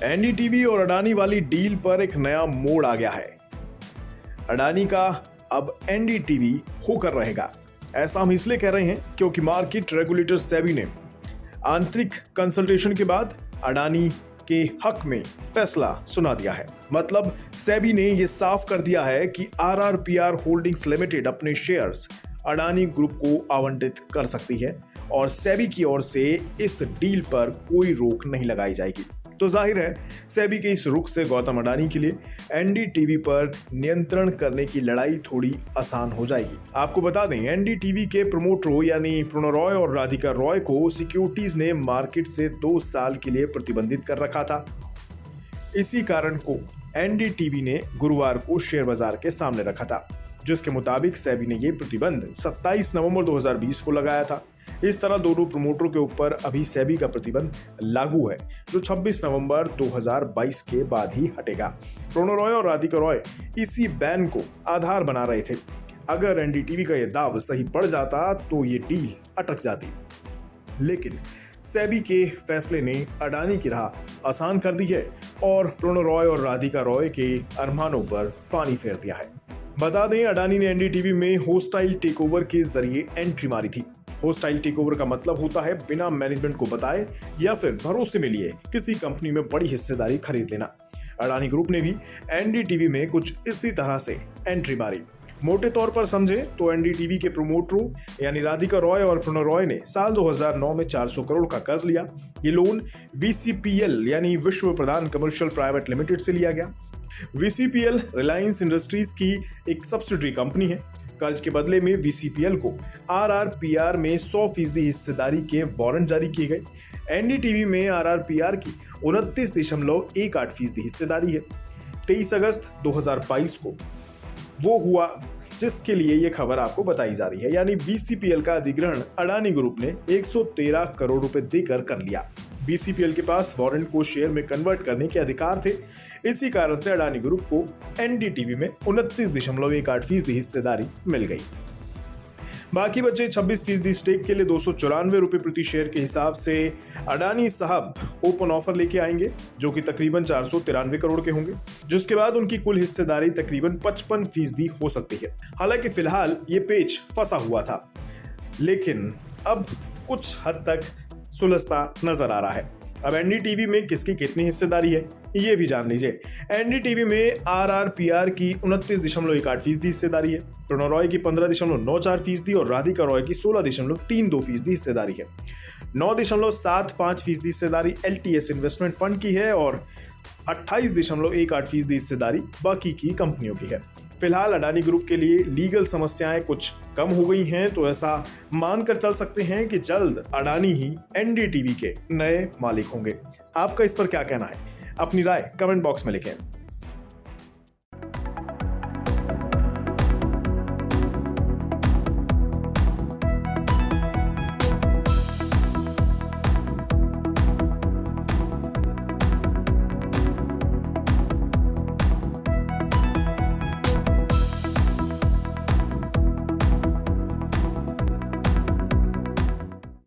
NDTV और अडानी वाली deal पर एक नया मोड़ आ गया है। अडानी का अब एनडीटीवी होकर रहेगा। ऐसा हम इसलिए कह रहे हैं क्योंकि मार्केट रेगुलेटर सेबी ने आंतरिक कंसल्टेशन के बाद अडानी के हक में फैसला सुना दिया है। मतलब सेबी ने यह साफ कर दिया है कि आरआरपीआर होल्डिंग्स लिमिटेड अपने शेयर्स अडानी ग्रुप को आवंटित कर सकती है और सेबी की ओर से इस डील पर कोई रोक नहीं लगाई जाएगी। तो जाहिर है सेबी के इस रुख से गौतम अडानी के लिए एनडीटीवी पर नियंत्रण करने की लड़ाई थोड़ी आसान हो जाएगी। आपको बता दें, एनडीटीवी के प्रमोटरों यानी प्रणव रॉय और राधिका रॉय को सिक्योरिटीज ने मार्केट से 2 साल के लिए प्रतिबंधित कर रखा था। इसी कारण को एनडीटीवी ने गुरुवार को शेयर बाजार के सामने रखा था, जिसके मुताबिक सेबी ने यह प्रतिबंध 27 नवंबर 2020 को लगाया था। इस तरह दोनों प्रमोटरों के ऊपर अभी सेबी का प्रतिबंध लागू है, जो 26 नवंबर 2022 के बाद ही हटेगा। प्रणव रॉय और राधिका रॉय इसी बैन को आधार बना रहे थे। अगर एनडीटीवी का यह दाव सही पड़ जाता तो ये डील अटक जाती, लेकिन सेबी के फैसले ने अडानी की राह आसान कर दी है और प्रणव रॉय और राधिका रॉय के अरमानों पर पानी फेर दिया है। बता दें, अडानी ने एनडीटीवी में होस्टाइल टेकओवर के जरिए एंट्री मारी थी। होस्टाइल टेकओवर का मतलब होता है बिना मैनेजमेंट को बताए या फिर भरोसे में लिए किसी कंपनी में बड़ी हिस्सेदारी खरीद लेना। अडानी ग्रुप ने भी एनडीटीवी में कुछ इसी तरह से एंट्री मारी। मोटे तौर पर समझे तो एनडीटीवी के प्रमोटरों यानी राधिका रॉय और प्रणव रॉय ने साल 2009 में 400 करोड़ का कर्ज लिया। ये लोन वीसीपीएल यानी विश्व प्रधान कमर्शियल प्राइवेट लिमिटेड से लिया गया। वीसीपीएल रिलायंस इंडस्ट्रीज की एक सब्सिडरी कंपनी है। कर्ज के बदले में वीसीपीएल को आरआरपीआर में 100% हिस्सेदारी के वारंट जारी किए गए। एनडीटीवी में आरआरपीआर की 29.18% हिस्सेदारी है। 23 अगस्त 2022 को वो हुआ जिसके लिए ये खबर आपको बताई जा रही है, यानी वीसीपीएल का अधिग्रहण अडानी ग्रुप ने 113 करोड़ रुपए देकर कर लिया। वीसीपीएल के पास वारंट को शेयर में कन्वर्ट करने के अधिकार थे। इसी कारण से अडानी ग्रुप को एनडीटीवी में 29.18% हिस्सेदारी मिल गई। बाकी बचे 26% स्टेक के लिए 294 रुपए प्रति शेयर के हिसाब से अडानी साहब ओपन ऑफर लेके आएंगे, जो कि तकरीबन 493 करोड़ के होंगे, जिसके बाद उनकी कुल हिस्सेदारी तकरीबन 55% हो सकती है। हालांकि फिलहाल ये पेच फंसा हुआ था, लेकिन अब कुछ हद तक सुलझता नजर आ रहा है। अब एनडीटीवी में किसकी कितनी हिस्सेदारी है ये भी जान लीजिए। एनडीटीवी में आरआरपीआर की 29.18% हिस्सेदारी है, प्रणव रॉय की 15.94% और राधिका रॉय की 16.32% हिस्सेदारी है। 9.75% हिस्सेदारी एलटीएस इन्वेस्टमेंट फंड की है और 28.18% हिस्सेदारी बाकी की कंपनियों की है। फिलहाल अडानी ग्रुप के लिए लीगल समस्याएं कुछ कम हो गई हैं, तो ऐसा मानकर चल सकते हैं कि जल्द अडानी ही एनडीटीवी के नए मालिक होंगे। आपका इस पर क्या कहना है? अपनी राय कमेंट बॉक्स में लिखें।